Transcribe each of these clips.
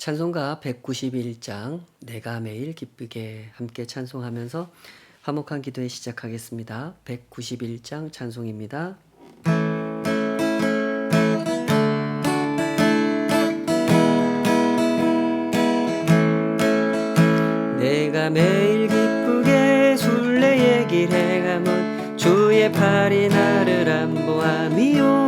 찬송가 191장 내가 매일 기쁘게 함께 찬송하면서 화목한 기도에 시작하겠습니다. 191장 찬송입니다. 내가 매일 기쁘게 순례의 길 행함은 주의 팔이 나를 안보함이요.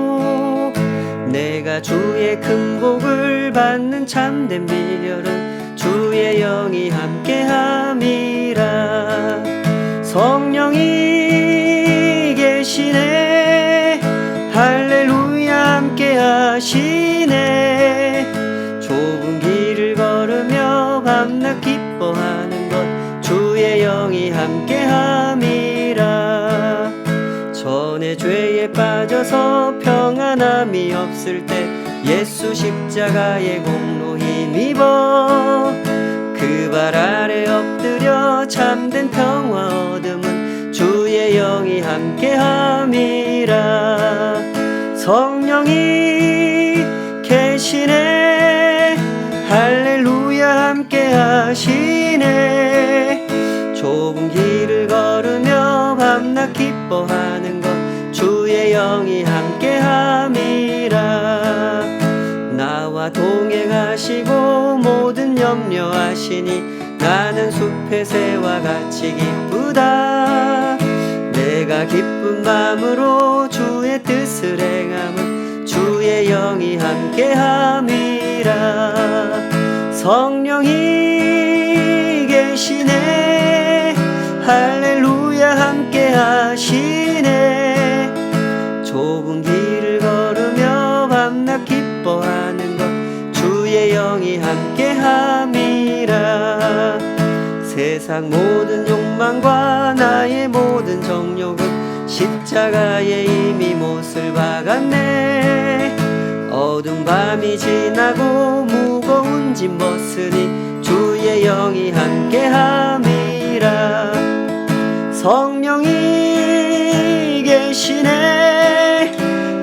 내가 주의 큰 복을 받는 참된 비결은 주의 영이 함께함이라. 성령이 계시네, 할렐루야 함께하시네. 좁은 길을 걸으며 밤낮 기뻐하는 것 주의 영이 함께함이라. 전에 죄에 빠져서 평안함이 없을 때 예수 십자가의 공로 힘입어 그 발 아래 엎드려 참된 평화 얻음은 주의 영이 함께함이라. 성령이 계시네, 할렐루야 함께하시네. 좁은 길을 걸으며 밤낮 기뻐하는 것 주의 영이 함께함이라. 나와 동행하시고 모든 염려하시니 나는 숲의 새와 같이 기쁘다. 내가 기쁜 마음으로 주의 뜻을 행함은 주의 영이 함께함이라. 성령이 계시네, 할렐루야 함께하시네. 좁은 길을 걸으며 밤낮 기뻐하는 것 주의 영이 함께함이라. 세상 모든 욕망과 나의 모든 정욕은 십자가에 이미 못을 박았네. 어두운 밤이 지나고 무거운 짐 벗으니 주의 영이 함께함이라. 성령이 계시네,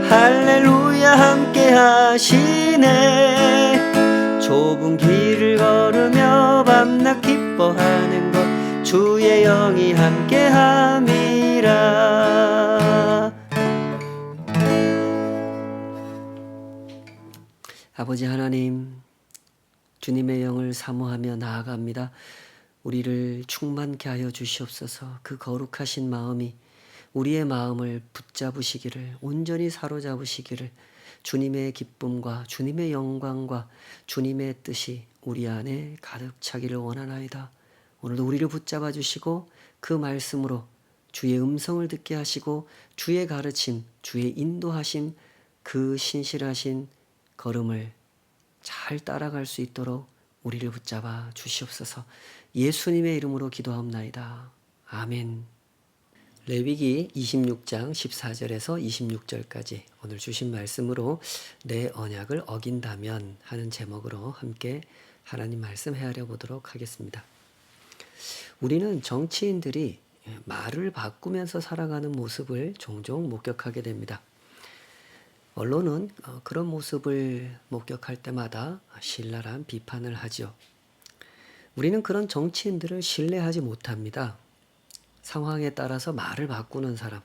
할렐루야 함께하시네. 좁은 길을 걸으며 밤낮 기뻐하는 것 주의 영이 함께함이라. 아버지 하나님, 주님의 영을 사모하며 나아갑니다. 우리를 충만케 하여 주시옵소서. 그 거룩하신 마음이 우리의 마음을 붙잡으시기를, 온전히 사로잡으시기를, 주님의 기쁨과 주님의 영광과 주님의 뜻이 우리 안에 가득 차기를 원하나이다. 오늘도 우리를 붙잡아 주시고 그 말씀으로 주의 음성을 듣게 하시고 주의 가르침, 주의 인도하심, 그 신실하신 걸음을 잘 따라갈 수 있도록 우리를 붙잡아 주시옵소서. 예수님의 이름으로 기도하옵나이다. 아멘. 레위기 26장 14절에서 26절까지 오늘 주신 말씀으로 내 언약을 어긴다면 하는 제목으로 함께 하나님 말씀 헤아려 보도록 하겠습니다. 우리는 정치인들이 말을 바꾸면서 살아가는 모습을 종종 목격하게 됩니다. 언론은 그런 모습을 목격할 때마다 신랄한 비판을 하죠. 우리는 그런 정치인들을 신뢰하지 못합니다. 상황에 따라서 말을 바꾸는 사람,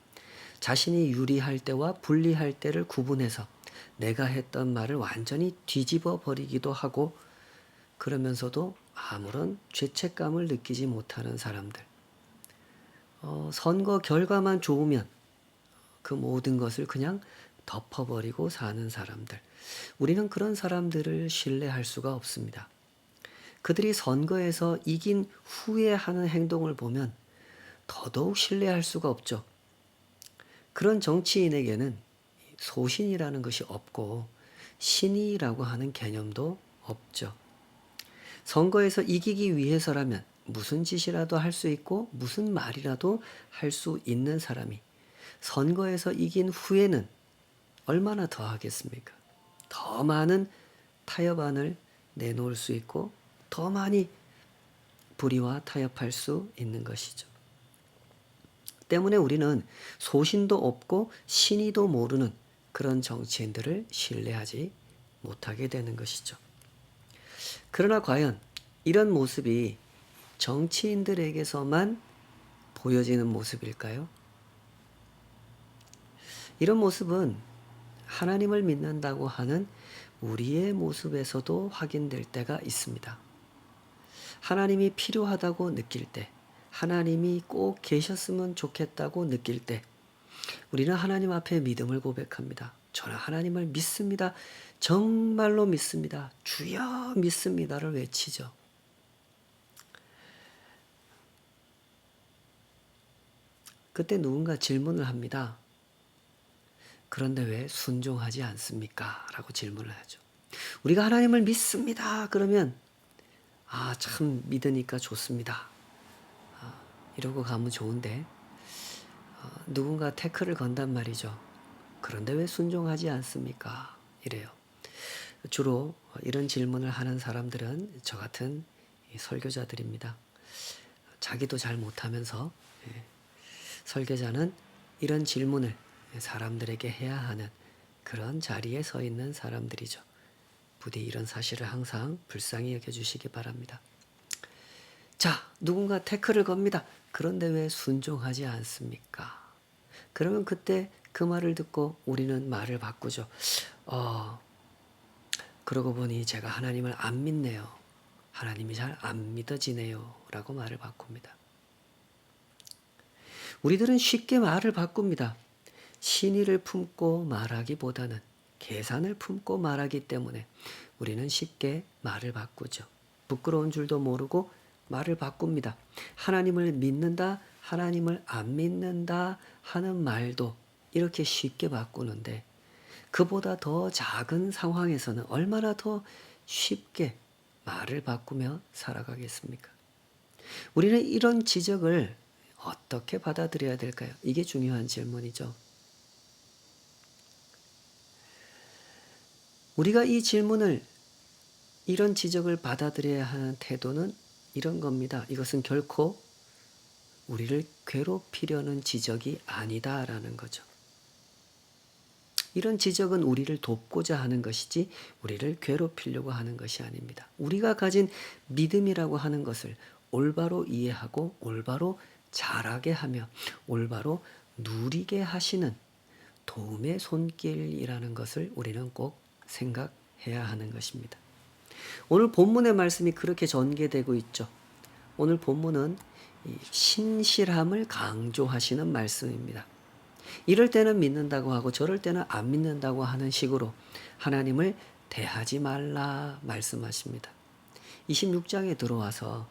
자신이 유리할 때와 불리할 때를 구분해서 내가 했던 말을 완전히 뒤집어 버리기도 하고, 그러면서도 아무런 죄책감을 느끼지 못하는 사람들. 선거 결과만 좋으면 그 모든 것을 그냥 덮어버리고 사는 사람들. 우리는 그런 사람들을 신뢰할 수가 없습니다. 그들이 선거에서 이긴 후에 하는 행동을 보면 더더욱 신뢰할 수가 없죠. 그런 정치인에게는 소신이라는 것이 없고 신의라고 하는 개념도 없죠. 선거에서 이기기 위해서라면 무슨 짓이라도 할 수 있고 무슨 말이라도 할 수 있는 사람이 선거에서 이긴 후에는 얼마나 더 하겠습니까? 더 많은 타협안을 내놓을 수 있고 더 많이 불의와 타협할 수 있는 것이죠. 때문에 우리는 소신도 없고 신의도 모르는 그런 정치인들을 신뢰하지 못하게 되는 것이죠. 그러나 과연 이런 모습이 정치인들에게서만 보여지는 모습일까요? 이런 모습은 하나님을 믿는다고 하는 우리의 모습에서도 확인될 때가 있습니다. 하나님이 필요하다고 느낄 때, 하나님이 꼭 계셨으면 좋겠다고 느낄 때, 우리는 하나님 앞에 믿음을 고백합니다. 저는 하나님을 믿습니다. 정말로 믿습니다. 주여 믿습니다를 외치죠. 그때 누군가 질문을 합니다. 그런데 왜 순종하지 않습니까? 라고 질문을 하죠. 우리가 하나님을 믿습니다. 그러면 참 믿으니까 좋습니다. 이러고 가면 좋은데 누군가 태클을 건단 말이죠. 그런데 왜 순종하지 않습니까? 이래요. 주로 이런 질문을 하는 사람들은 저 같은 설교자들입니다. 자기도 잘 못하면서 설교자는 이런 질문을 사람들에게 해야 하는 그런 자리에 서 있는 사람들이죠. 부디 이런 사실을 항상 불쌍히 여겨주시기 바랍니다. 자, 누군가 태클을 겁니다. 그런데 왜 순종하지 않습니까? 그러면 그때 그 말을 듣고 우리는 말을 바꾸죠. 그러고 보니 제가 하나님을 안 믿네요. 하나님이 잘 안 믿어지네요. 라고 말을 바꿉니다. 우리들은 쉽게 말을 바꿉니다. 신의를 품고 말하기보다는 계산을 품고 말하기 때문에 우리는 쉽게 말을 바꾸죠. 부끄러운 줄도 모르고 말을 바꿉니다. 하나님을 믿는다, 하나님을 안 믿는다 하는 말도 이렇게 쉽게 바꾸는데 그보다 더 작은 상황에서는 얼마나 더 쉽게 말을 바꾸며 살아가겠습니까? 우리는 이런 지적을 어떻게 받아들여야 될까요? 이게 중요한 질문이죠. 우리가 이 질문을, 이런 지적을 받아들여야 하는 태도는 이런 겁니다. 이것은 결코 우리를 괴롭히려는 지적이 아니다라는 거죠. 이런 지적은 우리를 돕고자 하는 것이지 우리를 괴롭히려고 하는 것이 아닙니다. 우리가 가진 믿음이라고 하는 것을 올바로 이해하고 올바로 자라게 하며 올바로 누리게 하시는 도움의 손길이라는 것을 우리는 꼭 생각해야 하는 것입니다. 오늘 본문의 말씀이 그렇게 전개되고 있죠. 오늘 본문은 신실함을 강조하시는 말씀입니다. 이럴 때는 믿는다고 하고 저럴 때는 안 믿는다고 하는 식으로 하나님을 대하지 말라 말씀하십니다. 26장에 들어와서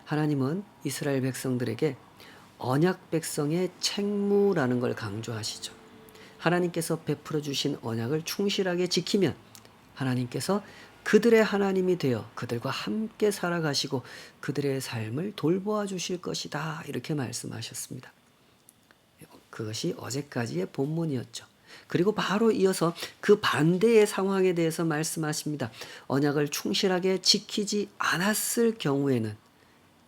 하나님은 이스라엘 백성들에게 언약 백성의 책무라는 걸 강조하시죠. 하나님께서 베풀어 주신 언약을 충실하게 지키면 하나님께서 그들의 하나님이 되어 그들과 함께 살아가시고 그들의 삶을 돌보아 주실 것이다. 이렇게 말씀하셨습니다. 그것이 어제까지의 본문이었죠. 그리고 바로 이어서 그 반대의 상황에 대해서 말씀하십니다. 언약을 충실하게 지키지 않았을 경우에는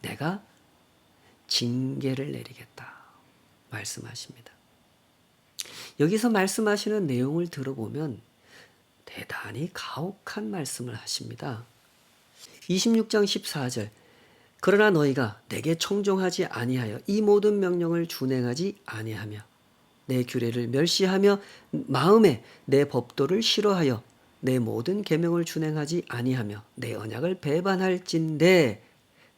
내가 징계를 내리겠다. 말씀하십니다. 여기서 말씀하시는 내용을 들어보면 대단히 가혹한 말씀을 하십니다. 26장 14절 그러나 너희가 내게 청종하지 아니하여 이 모든 명령을 준행하지 아니하며 내 규례를 멸시하며 마음에 내 법도를 싫어하여 내 모든 계명을 준행하지 아니하며 내 언약을 배반할진대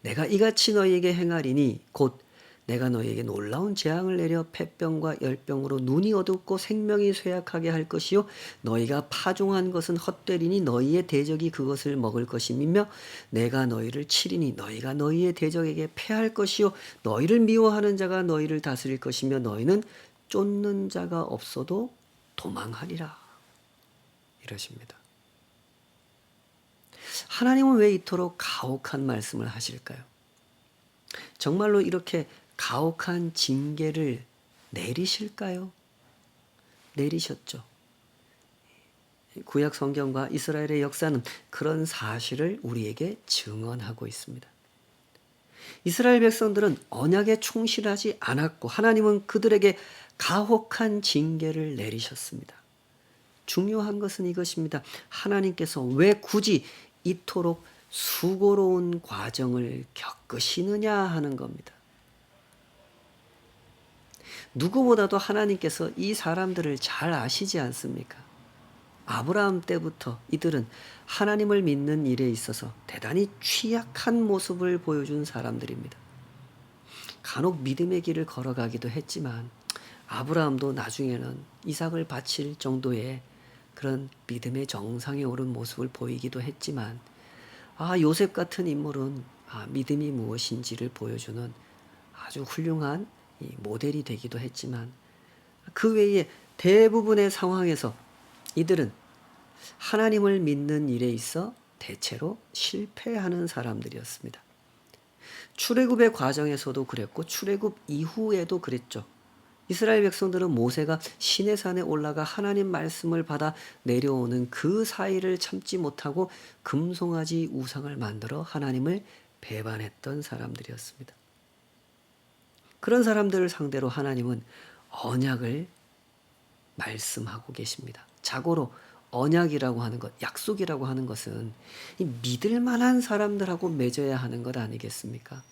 내가 이같이 너희에게 행하리니 곧 내가 너희에게 놀라운 재앙을 내려 폐병과 열병으로 눈이 어둡고 생명이 쇠약하게 할 것이요 너희가 파종한 것은 헛되리니 너희의 대적이 그것을 먹을 것이며 내가 너희를 치리니 너희가 너희의 대적에게 패할 것이요 너희를 미워하는 자가 너희를 다스릴 것이며 너희는 쫓는 자가 없어도 도망하리라. 이러십니다. 하나님은 왜 이토록 가혹한 말씀을 하실까요? 정말로 이렇게 가혹한 징계를 내리실까요? 내리셨죠. 구약 성경과 이스라엘의 역사는 그런 사실을 우리에게 증언하고 있습니다. 이스라엘 백성들은 언약에 충실하지 않았고 하나님은 그들에게 가혹한 징계를 내리셨습니다. 중요한 것은 이것입니다. 하나님께서 왜 굳이 이토록 수고로운 과정을 겪으시느냐 하는 겁니다. 누구보다도 하나님께서 이 사람들을 잘 아시지 않습니까? 아브라함 때부터 이들은 하나님을 믿는 일에 있어서 대단히 취약한 모습을 보여준 사람들입니다. 간혹 믿음의 길을 걸어가기도 했지만 아브라함도 나중에는 이삭을 바칠 정도의 그런 믿음의 정상에 오른 모습을 보이기도 했지만 요셉 같은 인물은 믿음이 무엇인지를 보여주는 아주 훌륭한 이 모델이 되기도 했지만 그 외에 대부분의 상황에서 이들은 하나님을 믿는 일에 있어 대체로 실패하는 사람들이었습니다. 출애굽의 과정에서도 그랬고 출애굽 이후에도 그랬죠. 이스라엘 백성들은 모세가 시내산에 올라가 하나님 말씀을 받아 내려오는 그 사이를 참지 못하고 금송아지 우상을 만들어 하나님을 배반했던 사람들이었습니다. 그런 사람들을 상대로 하나님은 언약을 말씀하고 계십니다. 자고로 언약이라고 하는 것, 약속이라고 하는 것은 이 믿을 만한 사람들하고 맺어야 하는 것 아니겠습니까?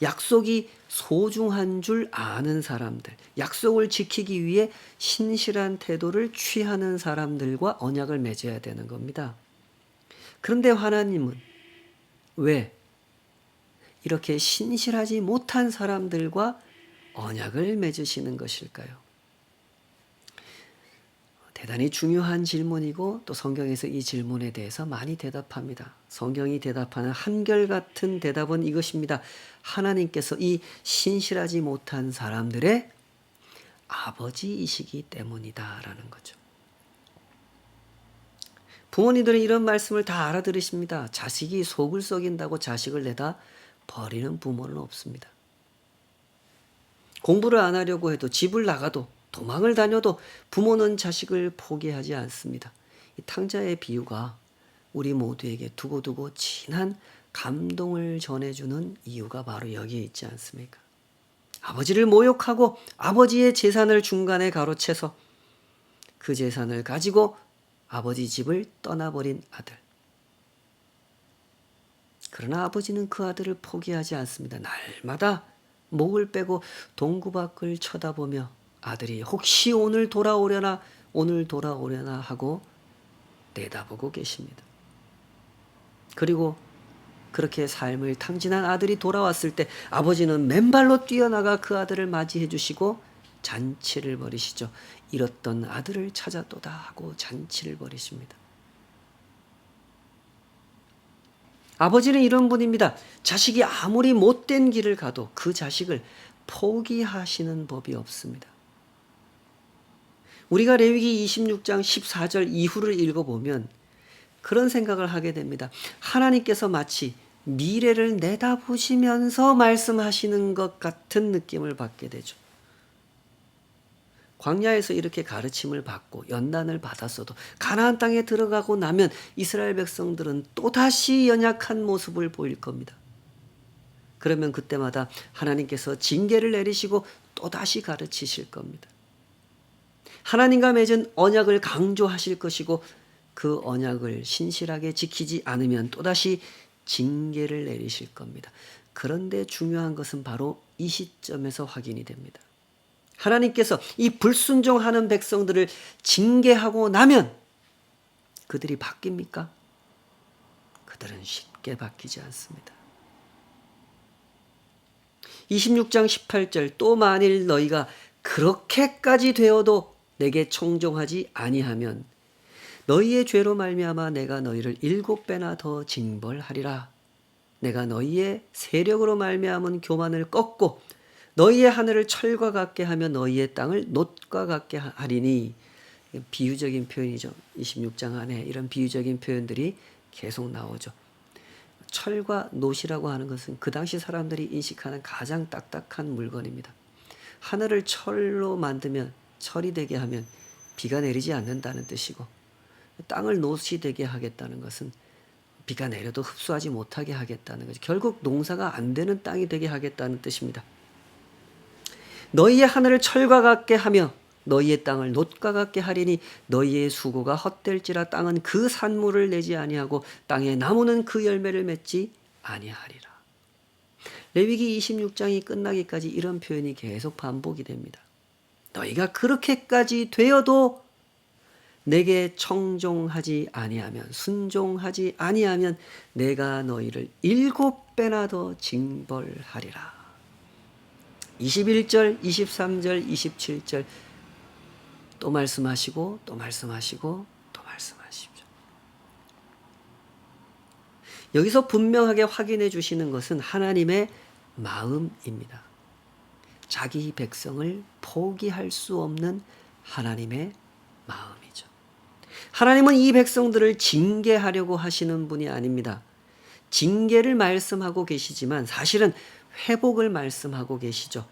약속이 소중한 줄 아는 사람들, 약속을 지키기 위해 신실한 태도를 취하는 사람들과 언약을 맺어야 되는 겁니다. 그런데 하나님은 왜 이렇게 신실하지 못한 사람들과 언약을 맺으시는 것일까요? 대단히 중요한 질문이고 또 성경에서 이 질문에 대해서 많이 대답합니다. 성경이 대답하는 한결같은 대답은 이것입니다. 하나님께서 이 신실하지 못한 사람들의 아버지이시기 때문이다라는 거죠. 부모님들은 이런 말씀을 다 알아들으십니다. 자식이 속을 썩인다고 자식을 내다 버리는 부모는 없습니다. 공부를 안 하려고 해도 집을 나가도 도망을 다녀도 부모는 자식을 포기하지 않습니다. 이 탕자의 비유가 우리 모두에게 두고두고 진한 감동을 전해주는 이유가 바로 여기에 있지 않습니까? 아버지를 모욕하고 아버지의 재산을 중간에 가로채서 그 재산을 가지고 아버지 집을 떠나버린 아들. 그러나 아버지는 그 아들을 포기하지 않습니다. 날마다 목을 빼고 동구 밖을 쳐다보며 아들이 혹시 오늘 돌아오려나 하고 내다보고 계십니다. 그리고 그렇게 삶을 탕진한 아들이 돌아왔을 때 아버지는 맨발로 뛰어나가 그 아들을 맞이해 주시고 잔치를 벌이시죠. 잃었던 아들을 찾았도다 하고 잔치를 벌이십니다. 아버지는 이런 분입니다. 자식이 아무리 못된 길을 가도 그 자식을 포기하시는 법이 없습니다. 우리가 레위기 26장 14절 이후를 읽어보면 그런 생각을 하게 됩니다. 하나님께서 마치 미래를 내다보시면서 말씀하시는 것 같은 느낌을 받게 되죠. 광야에서 이렇게 가르침을 받고 연단을 받았어도 가나안 땅에 들어가고 나면 이스라엘 백성들은 또다시 연약한 모습을 보일 겁니다. 그러면 그때마다 하나님께서 징계를 내리시고 또다시 가르치실 겁니다. 하나님과 맺은 언약을 강조하실 것이고 그 언약을 신실하게 지키지 않으면 또다시 징계를 내리실 겁니다. 그런데 중요한 것은 바로 이 시점에서 확인이 됩니다. 하나님께서 이 불순종하는 백성들을 징계하고 나면 그들이 바뀝니까? 그들은 쉽게 바뀌지 않습니다. 26장 18절 또 만일 너희가 그렇게까지 되어도 내게 청종하지 아니하면 너희의 죄로 말미암아 내가 너희를 7배나 더 징벌하리라. 내가 너희의 세력으로 말미암은 교만을 꺾고 너희의 하늘을 철과 같게 하며 너희의 땅을 놋과 같게 하리니. 비유적인 표현이죠. 26장 안에 이런 비유적인 표현들이 계속 나오죠. 철과 놋이라고 하는 것은 그 당시 사람들이 인식하는 가장 딱딱한 물건입니다. 하늘을 철로 만들면 철이 되게 하면 비가 내리지 않는다는 뜻이고 땅을 놋이 되게 하겠다는 것은 비가 내려도 흡수하지 못하게 하겠다는 거죠. 결국 농사가 안 되는 땅이 되게 하겠다는 뜻입니다. 너희의 하늘을 철과 같게 하며 너희의 땅을 놋과 같게 하리니 너희의 수고가 헛될지라 땅은 그 산물을 내지 아니하고 땅의 나무는 그 열매를 맺지 아니하리라. 레위기 26장이 끝나기까지 이런 표현이 계속 반복이 됩니다. 너희가 그렇게까지 되어도 내게 청종하지 아니하면, 순종하지 아니하면 내가 너희를 7배나 더 징벌하리라. 21절, 23절, 27절 또 말씀하시고 또 말씀하시고 또 말씀하십시오. 여기서 분명하게 확인해 주시는 것은 하나님의 마음입니다. 자기 백성을 포기할 수 없는 하나님의 마음이죠. 하나님은 이 백성들을 징계하려고 하시는 분이 아닙니다. 징계를 말씀하고 계시지만 사실은 회복을 말씀하고 계시죠.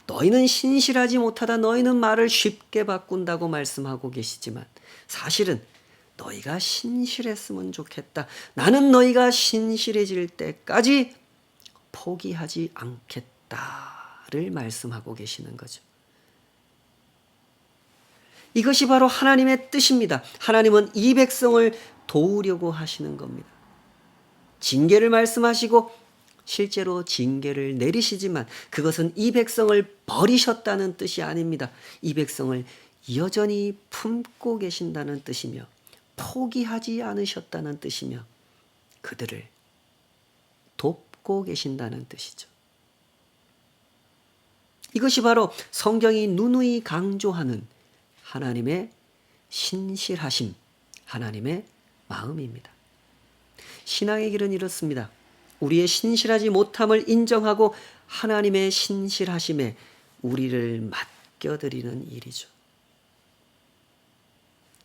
너희는 신실하지 못하다, 너희는 말을 쉽게 바꾼다고 말씀하고 계시지만 사실은 너희가 신실했으면 좋겠다. 나는 너희가 신실해질 때까지 포기하지 않겠다를 말씀하고 계시는 거죠. 이것이 바로 하나님의 뜻입니다. 하나님은 이 백성을 도우려고 하시는 겁니다. 징계를 말씀하시고 실제로 징계를 내리시지만 그것은 이 백성을 버리셨다는 뜻이 아닙니다. 이 백성을 여전히 품고 계신다는 뜻이며 포기하지 않으셨다는 뜻이며 그들을 돕고 계신다는 뜻이죠. 이것이 바로 성경이 누누이 강조하는 하나님의 신실하심, 하나님의 마음입니다. 신앙의 길은 이렇습니다. 우리의 신실하지 못함을 인정하고 하나님의 신실하심에 우리를 맡겨드리는 일이죠.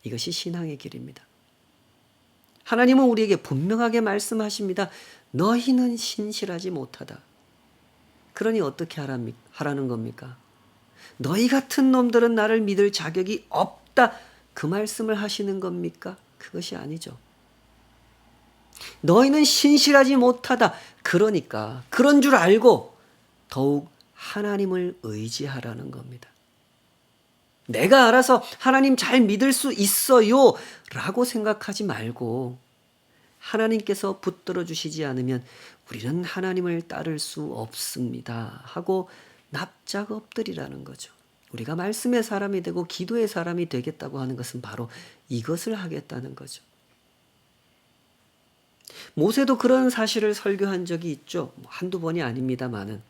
이것이 신앙의 길입니다. 하나님은 우리에게 분명하게 말씀하십니다. 너희는 신실하지 못하다. 그러니 어떻게 하라는 겁니까? 너희 같은 놈들은 나를 믿을 자격이 없다. 그 말씀을 하시는 겁니까? 그것이 아니죠. 너희는 신실하지 못하다. 그러니까 그런 줄 알고 더욱 하나님을 의지하라는 겁니다. 내가 알아서 하나님 잘 믿을 수 있어요 라고 생각하지 말고 하나님께서 붙들어 주시지 않으면 우리는 하나님을 따를 수 없습니다 하고 납작 엎드리라는 거죠. 우리가 말씀의 사람이 되고 기도의 사람이 되겠다고 하는 것은 바로 이것을 하겠다는 거죠. 모세도 그런 사실을 설교한 적이 있죠. 한두 번이 아닙니다만은.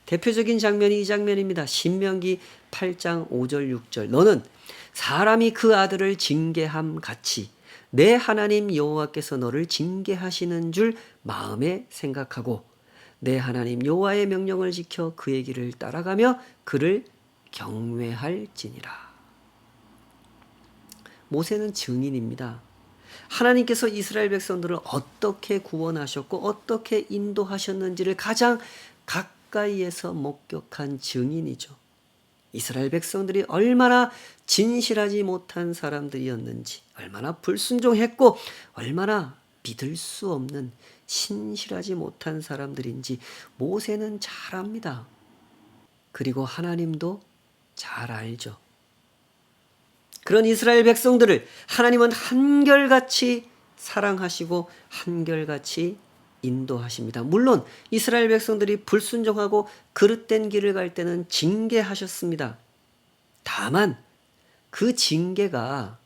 대표적인 장면이 이 장면입니다. 신명기 8장 5절 6절. 너는 사람이 그 아들을 징계함 같이 내 하나님 여호와께서 너를 징계하시는 줄 마음에 생각하고 내 하나님 여호와의 명령을 지켜 그의 길을 따라가며 그를 경외할지니라. 모세는 증인입니다. 하나님께서 이스라엘 백성들을 어떻게 구원하셨고 어떻게 인도하셨는지를 가장 가까이에서 목격한 증인이죠. 이스라엘 백성들이 얼마나 진실하지 못한 사람들이었는지, 얼마나 불순종했고 얼마나 믿을 수 없는 신실하지 못한 사람들인지 모세는 잘 압니다. 그리고 하나님도 잘 알죠. 그런 이스라엘 백성들을 하나님은 한결같이 사랑하시고 한결같이 인도하십니다. 물론 이스라엘 백성들이 불순종하고 그릇된 길을 갈 때는 징계하셨습니다. 다만 그 징계가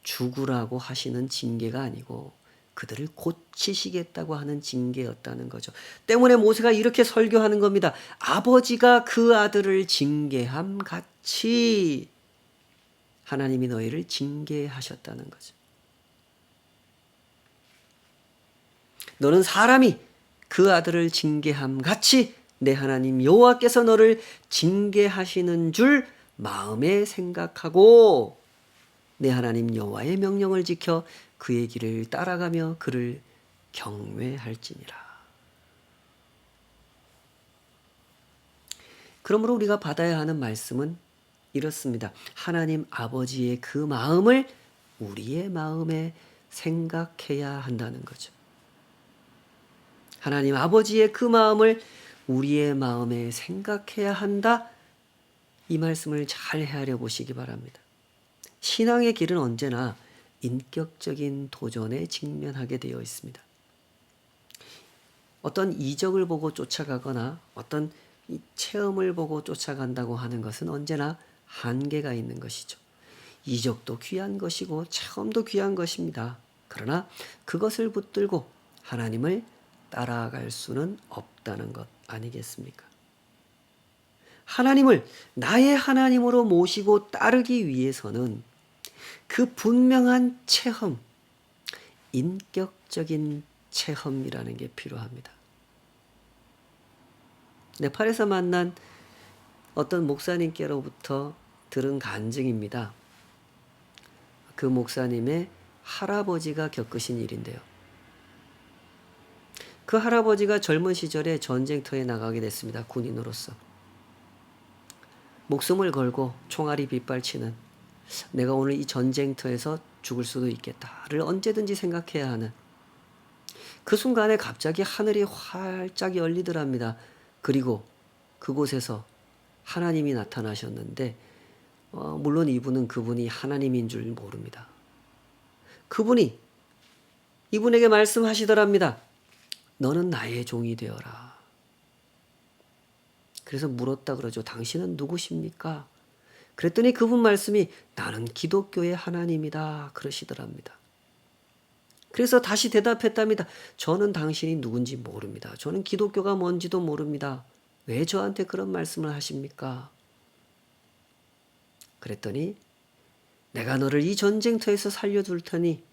죽으라고 하시는 징계가 아니고 그들을 고치시겠다고 하는 징계였다는 거죠. 때문에 모세가 이렇게 설교하는 겁니다. 아버지가 그 아들을 징계함 같이 하나님이 너희를 징계하셨다는 거죠. 너는 사람이 그 아들을 징계함 같이 내 하나님 여호와께서 너를 징계하시는 줄 마음에 생각하고 내 하나님 여호와의 명령을 지켜 그의 길을 따라가며 그를 경외할지니라. 그러므로 우리가 받아야 하는 말씀은 이렇습니다. 하나님 아버지의 그 마음을 우리의 마음에 생각해야 한다는 거죠. 하나님 아버지의 그 마음을 우리의 마음에 생각해야 한다. 이 말씀을 잘 헤아려 보시기 바랍니다. 신앙의 길은 언제나 인격적인 도전에 직면하게 되어 있습니다. 어떤 이적을 보고 쫓아가거나 어떤 이 체험을 보고 쫓아간다고 하는 것은 언제나 한계가 있는 것이죠. 이적도 귀한 것이고 체험도 귀한 것입니다. 그러나 그것을 붙들고 하나님을 따라갈 수는 없다는 것 아니겠습니까? 하나님을 나의 하나님으로 모시고 따르기 위해서는 그 분명한 체험, 인격적인 체험이라는 게 필요합니다. 네팔에서 만난 어떤 목사님께로부터 들은 간증입니다. 그 목사님의 할아버지가 겪으신 일인데요. 그 할아버지가 젊은 시절에 전쟁터에 나가게 됐습니다. 군인으로서. 목숨을 걸고 총알이 빗발치는, 내가 오늘 이 전쟁터에서 죽을 수도 있겠다를 언제든지 생각해야 하는 그 순간에 갑자기 하늘이 활짝 열리더랍니다. 그리고 그곳에서 하나님이 나타나셨는데 물론 그분이 하나님인 줄 모릅니다. 그분이 이분에게 말씀하시더랍니다. 너는 나의 종이 되어라. 그래서 물었다 그러죠. 당신은 누구십니까? 그랬더니 그분 말씀이 나는 기독교의 하나님이다 그러시더랍니다. 그래서 다시 대답했답니다. 저는 당신이 누군지 모릅니다. 저는 기독교가 뭔지도 모릅니다. 왜 저한테 그런 말씀을 하십니까? 그랬더니 내가 너를 이 전쟁터에서 살려줄 테니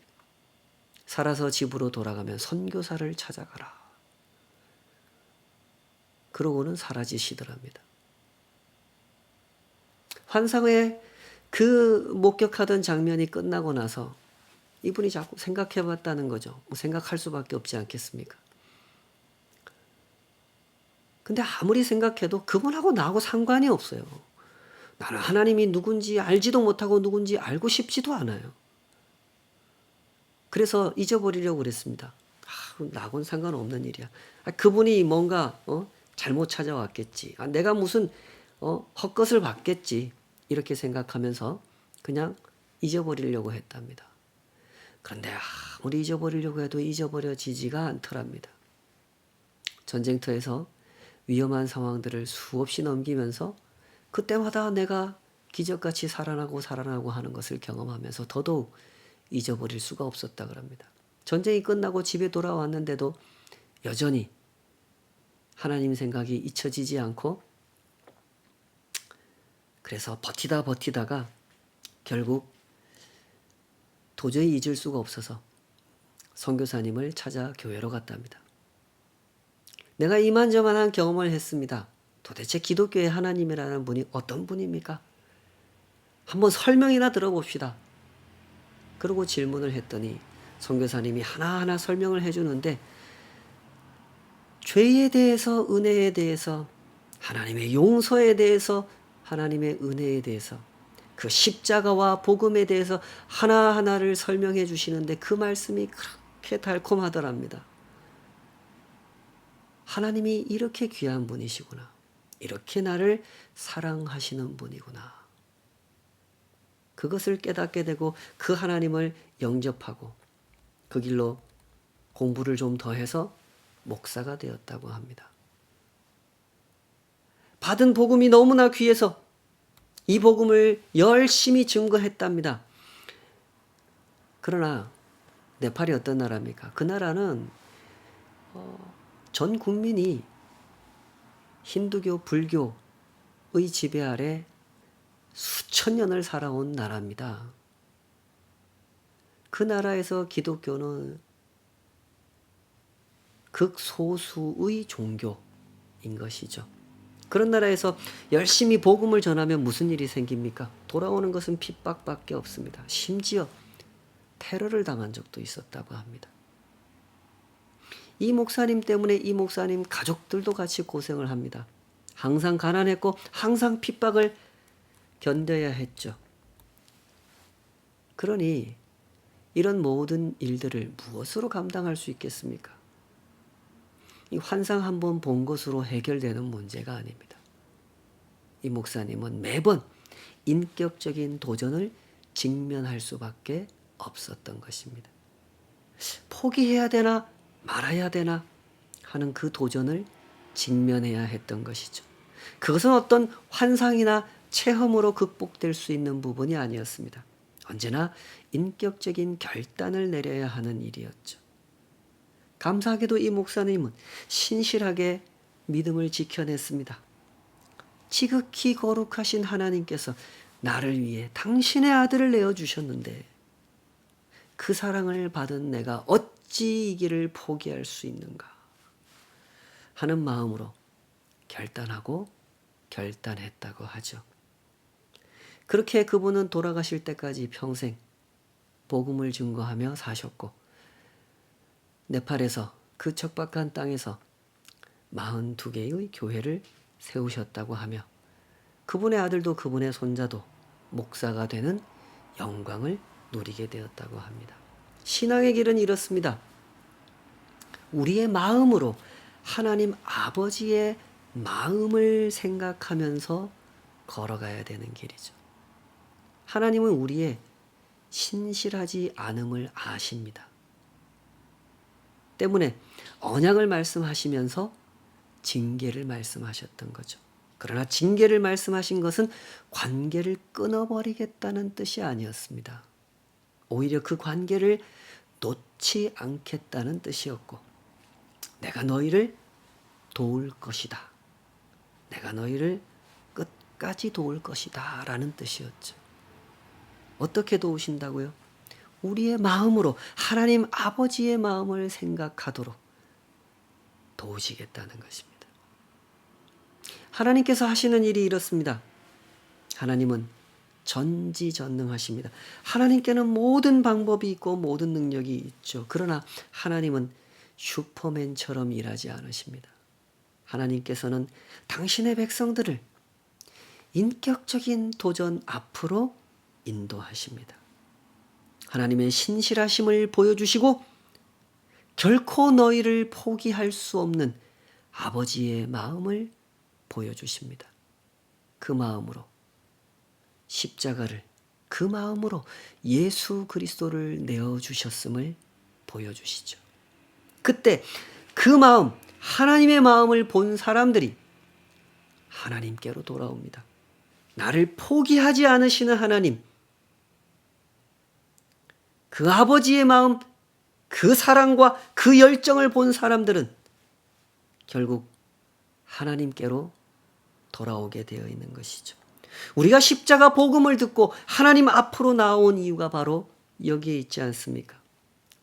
살아서 집으로 돌아가면 선교사를 찾아가라. 그러고는 사라지시더랍니다. 환상에 그 목격하던 장면이 끝나고 나서 이분이 자꾸 생각해 봤다는 거죠. 생각할 수밖에 없지 않겠습니까? 근데 아무리 생각해도 그분하고 나하고 상관이 없어요. 나는 하나님이 누군지 알지도 못하고 누군지 알고 싶지도 않아요. 그래서 잊어버리려고 그랬습니다. 나하고는 상관없는 일이야. 그분이 뭔가 잘못 찾아왔겠지. 내가 무슨 헛것을 봤겠지. 이렇게 생각하면서 그냥 잊어버리려고 했답니다. 그런데 아무리 잊어버리려고 해도 잊어버려지지가 않더랍니다. 전쟁터에서 위험한 상황들을 수없이 넘기면서 그때마다 내가 기적같이 살아나고 하는 것을 경험하면서 더더욱 잊어버릴 수가 없었다 그럽니다. 전쟁이 끝나고 집에 돌아왔는데도 여전히 하나님 생각이 잊혀지지 않고 그래서 버티다가 결국 도저히 잊을 수가 없어서 선교사님을 찾아 교회로 갔답니다. 내가 이만저만한 경험을 했습니다. 도대체 기독교의 하나님이라는 분이 어떤 분입니까? 한번 설명이나 들어봅시다. 그러고 질문을 했더니 선교사님이 하나하나 설명을 해주는데 죄에 대해서, 은혜에 대해서, 하나님의 용서에 대해서, 하나님의 은혜에 대해서, 그 십자가와 복음에 대해서 하나하나를 설명해 주시는데 그 말씀이 그렇게 달콤하더랍니다. 하나님이 이렇게 귀한 분이시구나. 이렇게 나를 사랑하시는 분이구나. 그것을 깨닫게 되고 그 하나님을 영접하고 그 길로 공부를 좀 더 해서 목사가 되었다고 합니다. 받은 복음이 너무나 귀해서 이 복음을 열심히 증거했답니다. 그러나 네팔이 어떤 나라입니까? 그 나라는 전 국민이 힌두교, 불교의 지배 아래 수천 년을 살아온 나라입니다. 그 나라에서 기독교는 극소수의 종교인 것이죠. 그런 나라에서 열심히 복음을 전하면 무슨 일이 생깁니까? 돌아오는 것은 핍박밖에 없습니다. 심지어 테러를 당한 적도 있었다고 합니다. 이 목사님 때문에 이 목사님 가족들도 같이 고생을 합니다. 항상 가난했고 항상 핍박을 견뎌야 했죠. 그러니 이런 모든 일들을 무엇으로 감당할 수 있겠습니까? 이 환상 한 번 본 것으로 해결되는 문제가 아닙니다. 이 목사님은 매번 인격적인 도전을 직면할 수밖에 없었던 것입니다. 포기해야 되나 말아야 되나 하는 그 도전을 직면해야 했던 것이죠. 그것은 어떤 환상이나 체험으로 극복될 수 있는 부분이 아니었습니다. 언제나 인격적인 결단을 내려야 하는 일이었죠. 감사하게도 이 목사님은 신실하게 믿음을 지켜냈습니다. 지극히 거룩하신 하나님께서 나를 위해 당신의 아들을 내어주셨는데 그 사랑을 받은 내가 어찌 이 길을 포기할 수 있는가 하는 마음으로 결단하고 결단했다고 하죠. 그렇게 그분은 돌아가실 때까지 평생 복음을 증거하며 사셨고 네팔에서 그 척박한 땅에서 42개의 교회를 세우셨다고 하며 그분의 아들도 그분의 손자도 목사가 되는 영광을 누리게 되었다고 합니다. 신앙의 길은 이렇습니다. 우리의 마음으로 하나님 아버지의 마음을 생각하면서 걸어가야 되는 길이죠. 하나님은 우리의 신실하지 않음을 아십니다. 때문에 언약을 말씀하시면서 징계를 말씀하셨던 거죠. 그러나 징계를 말씀하신 것은 관계를 끊어버리겠다는 뜻이 아니었습니다. 오히려 그 관계를 놓지 않겠다는 뜻이었고 내가 너희를 도울 것이다. 내가 너희를 끝까지 도울 것이다 라는 뜻이었죠. 어떻게 도우신다고요? 우리의 마음으로 하나님 아버지의 마음을 생각하도록 도우시겠다는 것입니다. 하나님께서 하시는 일이 이렇습니다. 하나님은 전지전능하십니다. 하나님께는 모든 방법이 있고 모든 능력이 있죠. 그러나 하나님은 슈퍼맨처럼 일하지 않으십니다. 하나님께서는 당신의 백성들을 인격적인 도전 앞으로 인도하십니다. 하나님의 신실하심을 보여주시고 결코 너희를 포기할 수 없는 아버지의 마음을 보여주십니다. 그 마음으로 십자가를 그 마음으로 예수 그리스도를 내어주셨음을 보여주시죠. 그때 그 마음, 하나님의 마음을 본 사람들이 하나님께로 돌아옵니다. 나를 포기하지 않으시는 하나님, 그 아버지의 마음, 그 사랑과 그 열정을 본 사람들은 결국 하나님께로 돌아오게 되어 있는 것이죠. 우리가 십자가 복음을 듣고 하나님 앞으로 나온 이유가 바로 여기에 있지 않습니까?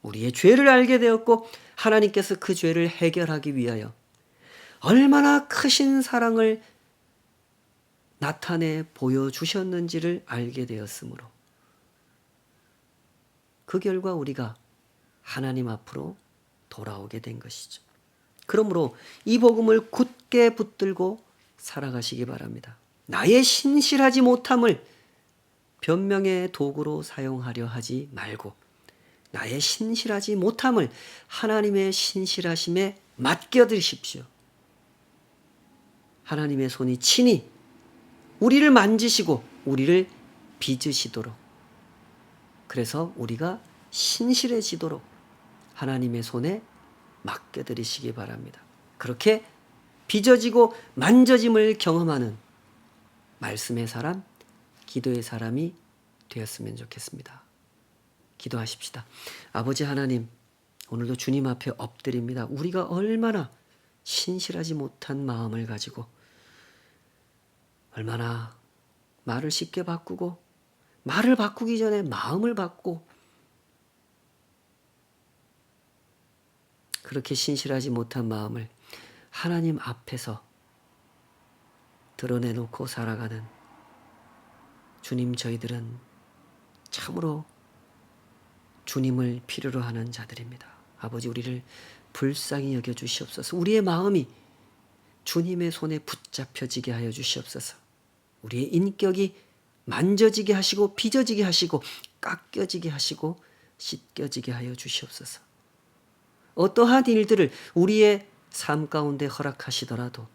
우리의 죄를 알게 되었고 하나님께서 그 죄를 해결하기 위하여 얼마나 크신 사랑을 나타내 보여주셨는지를 알게 되었으므로 그 결과 우리가 하나님 앞으로 돌아오게 된 것이죠. 그러므로 이 복음을 굳게 붙들고 살아가시기 바랍니다. 나의 신실하지 못함을 변명의 도구로 사용하려 하지 말고 나의 신실하지 못함을 하나님의 신실하심에 맡겨드리십시오. 하나님의 손이 친히 우리를 만지시고 우리를 빚으시도록 그래서 우리가 신실해지도록 하나님의 손에 맡겨드리시기 바랍니다. 그렇게 빚어지고 만져짐을 경험하는 말씀의 사람, 기도의 사람이 되었으면 좋겠습니다. 기도하십시다. 아버지 하나님, 오늘도 주님 앞에 엎드립니다. 우리가 얼마나 신실하지 못한 마음을 가지고 얼마나 말을 쉽게 바꾸고 말을 바꾸기 전에 마음을 바꾸고 그렇게 신실하지 못한 마음을 하나님 앞에서 드러내놓고 살아가는 주님, 저희들은 참으로 주님을 필요로 하는 자들입니다. 아버지, 우리를 불쌍히 여겨 주시옵소서. 우리의 마음이 주님의 손에 붙잡혀지게 하여 주시옵소서. 우리의 인격이 만져지게 하시고 빚어지게 하시고 깎여지게 하시고 씻겨지게 하여 주시옵소서. 어떠한 일들을 우리의 삶 가운데 허락하시더라도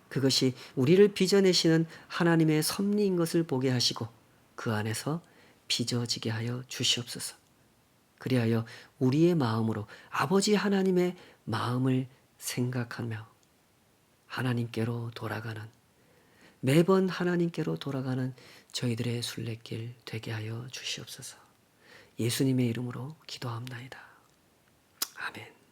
그것이 우리를 빚어내시는 하나님의 섭리인 것을 보게 하시고 그 안에서 빚어지게 하여 주시옵소서. 그리하여 우리의 마음으로 아버지 하나님의 마음을 생각하며 하나님께로 돌아가는, 매번 하나님께로 돌아가는 저희들의 순례길 되게 하여 주시옵소서. 예수님의 이름으로 기도합나이다. 아멘.